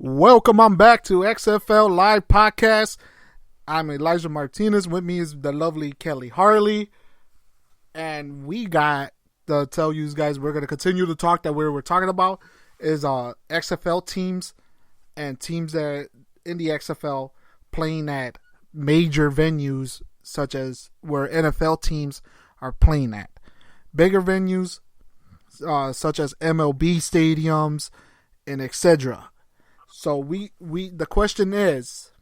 Welcome, I'm back to XFL Live Podcast. I'm Elijah Martinez. With me is the lovely Kelly Harley. And we got to tell you guys we're going to continue the talk that we were talking about is XFL teams and teams that in the XFL playing at major venues such as where NFL teams are playing at. Bigger venues such as MLB stadiums and etc. So the question is,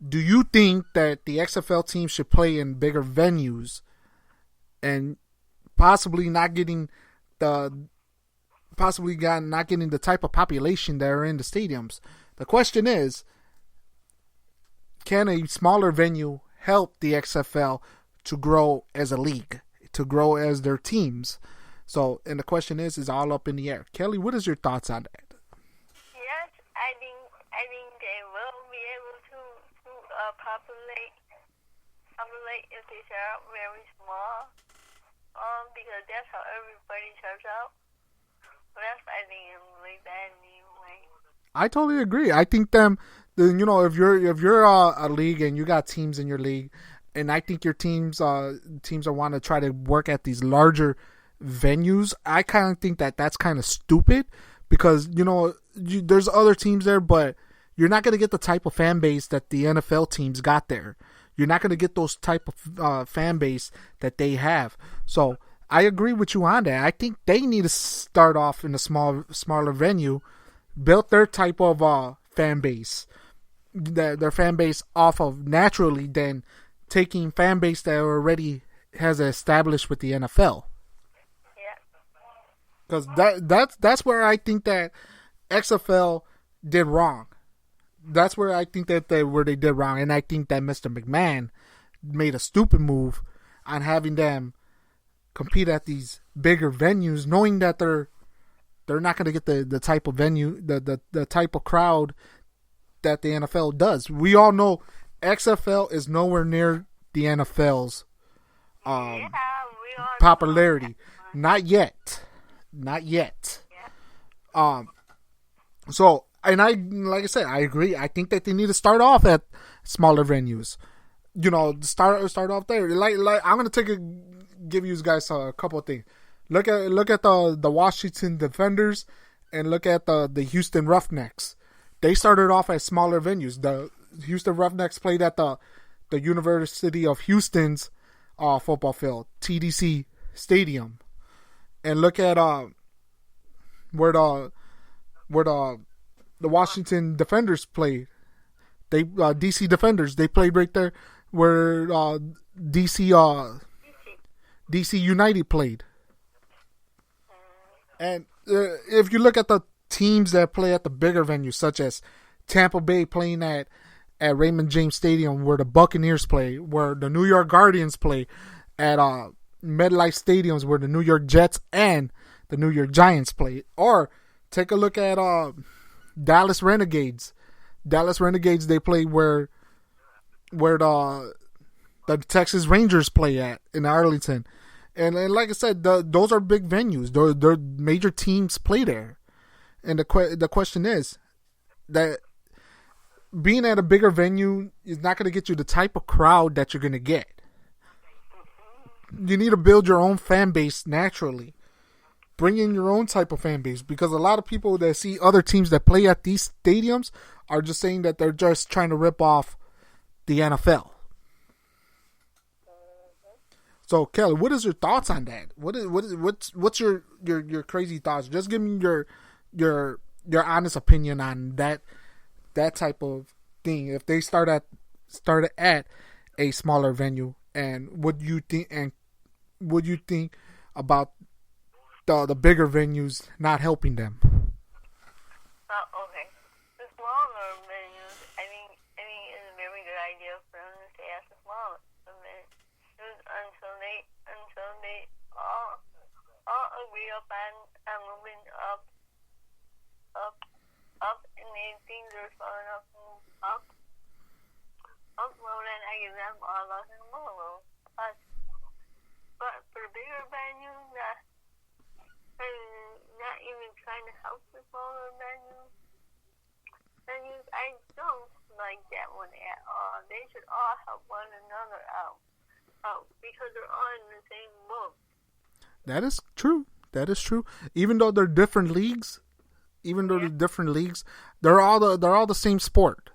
do you think that the XFL team should play in bigger venues and possibly not getting the type of population that are in the stadiums? The question is, can a smaller venue help the XFL to grow as a league, to grow as their teams? So, and the question is all up in the air. Kelly, what is your thoughts on that? I think they will be able to populate if they start out very small, because that's how everybody starts out. But I think it's really bad anyway. I totally agree. I think if you're a league and you got teams in your league, and I think your teams are want to try to work at these larger venues, I kind of think that's kind of stupid because there's other teams there, but you're not going to get the type of fan base that the NFL teams got there. You're not going to get those type of fan base that they have. So I agree with you on that. I think they need to start off in a smaller venue, build their type of fan base, their fan base off of naturally, than taking fan base that already has established with the NFL. Because that's where I think that XFL did wrong. That's where I think that they did wrong, and I think that Mr. McMahon made a stupid move on having them compete at these bigger venues, knowing that they're not going to get the type of venue, the type of crowd that the NFL does. We all know XFL is nowhere near the NFL's popularity. Not yet. So, and like I said, I agree. I think that they need to start off at smaller venues. Start off there. Like I'm gonna give you guys a couple of things. Look at the Washington Defenders and look at the Houston Roughnecks. They started off at smaller venues. The Houston Roughnecks played at the University of Houston's football field, TDC Stadium. And look at where the Washington Defenders played. They DC Defenders. They played right there where DC United played. And if you look at the teams that play at the bigger venues, such as Tampa Bay playing at Raymond James Stadium, where the Buccaneers play, where the New York Guardians play, at MetLife Stadiums, where the New York Jets and the New York Giants play. Or take a look at Dallas Renegades. Dallas Renegades, they play where the Texas Rangers play at in Arlington. And like I said, those are big venues. They're major teams play there. And the question is that being at a bigger venue is not going to get you the type of crowd that you're going to get. You need to build your own fan base naturally. Bring in your own type of fan base, because a lot of people that see other teams that play at these stadiums are just saying that they're just trying to rip off the NFL. So, Kelly, what is your thoughts on that? What's your crazy thoughts? Just give me your honest opinion on that type of thing. If they started at a smaller venue, and what do you think about the bigger venues not helping them? Okay. The smaller venues, I think it's a very good idea for them to stay at the smaller venues until they all agree upon moving up, and things are small enough to move up. Well, then I give them all lots and more. But for the bigger venues, not even trying to help the smaller venues. I don't like that one at all. They should all help one another out because they're all in the same boat. That is true. Even though they're different leagues, they're all the same sport.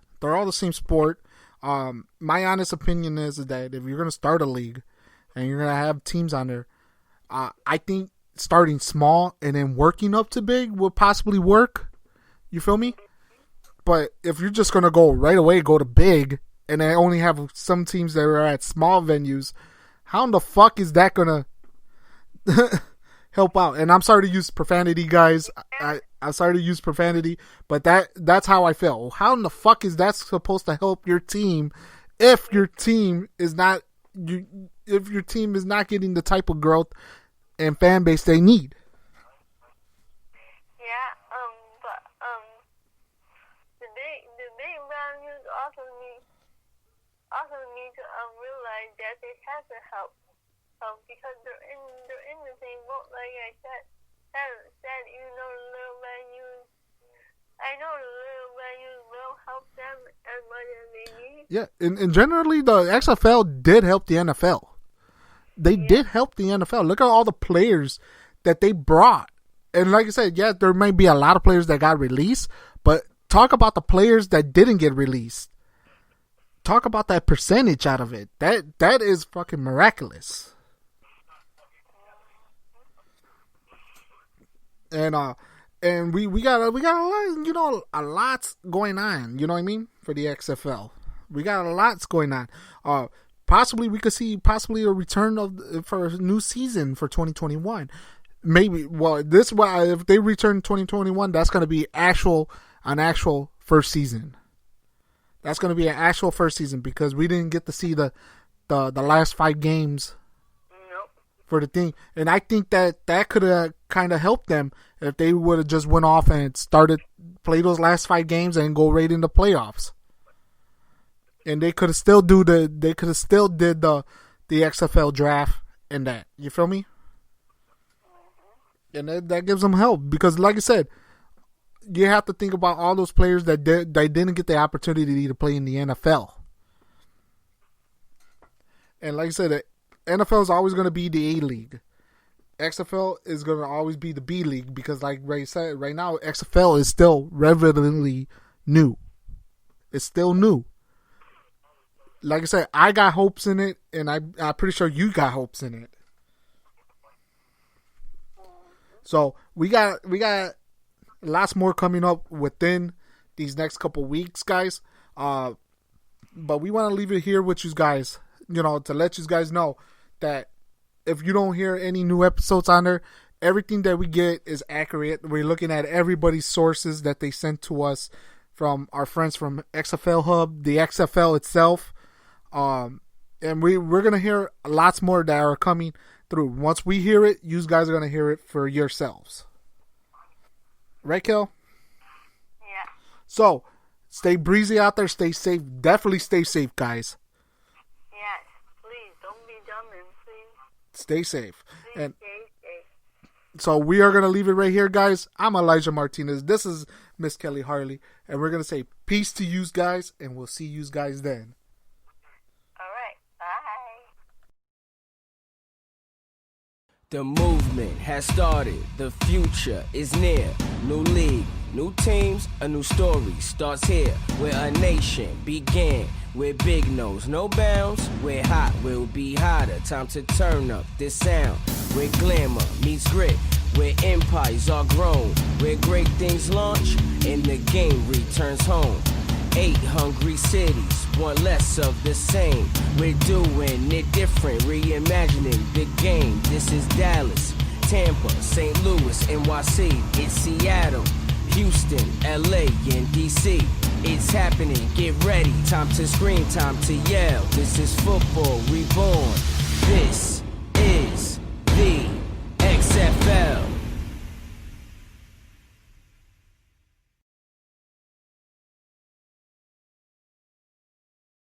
My honest opinion is that if you're gonna start a league and you're gonna have teams on there, I think starting small and then working up to big will possibly work. You feel me? But if you're just gonna go right away, go to big, and then only have some teams that are at small venues, how in the fuck is that gonna help out? And I'm sorry to use profanity, guys. I'm sorry to use profanity, but that's how I feel. How in the fuck is that supposed to help your team if your team is not getting the type of growth and fan base they need? Yeah, but the big values also need to realize that they have to help because they're in the same boat. Like I said, even though the little venues, I know the little venues will help them as much as they need. Yeah, and generally the XFL did help the NFL. They did help the NFL. Look at all the players that they brought. And like I said, yeah, there might be a lot of players that got released, but talk about the players that didn't get released. Talk about that percentage out of it. That is fucking miraculous. And we got a lot, a lot's going on, you know what I mean, for the XFL. We got a lot's going on. Possibly we could see a return for a new season for 2021. Maybe. Well, if they return 2021, that's going to be an actual first season. That's going to be an actual first season because we didn't get to see the last 5 games for the thing. And I think that could have kind of helped them if they would have just went off and play those last 5 games and go right into playoffs. And they could have still did the XFL draft and that. You feel me? And that gives them help because, like I said, you have to think about all those players that didn't get the opportunity to play in the NFL. And like I said, the NFL is always going to be the A League. XFL is going to always be the B League because, like Ray said, right now XFL is still relatively new. It's still new. Like I said, I got hopes in it, and I'm pretty sure you got hopes in it. So we got lots more coming up within these next couple weeks, guys. But we want to leave it here with you guys, to let you guys know that if you don't hear any new episodes on there, everything that we get is accurate. We're looking at everybody's sources that they sent to us from our friends from XFL Hub, the XFL itself. And we're going to hear lots more that are coming through. Once we hear it, you guys are going to hear it for yourselves. Right, Kel? Yeah. So, stay breezy out there. Stay safe. Definitely stay safe, guys. Yes, please. Don't be dumb and please. Stay safe. Please stay safe. So, we are going to leave it right here, guys. I'm Elijah Martinez. This is Miss Kelly Harley. And we're going to say peace to you guys. And we'll see you guys then. The movement has started, the future is near. New league, new teams, a new story starts here. Where a nation began, where big knows no bounds. Where hot will be hotter, time to turn up this sound. Where glamour meets grit, where empires are grown. Where great things launch, and the game returns home. 8 hungry cities, want less of the same. We're doing it different, reimagining the game. This is Dallas, Tampa, St. Louis, NYC. It's Seattle, Houston, LA, and DC. It's happening, get ready. Time to scream, time to yell. This is football reborn. This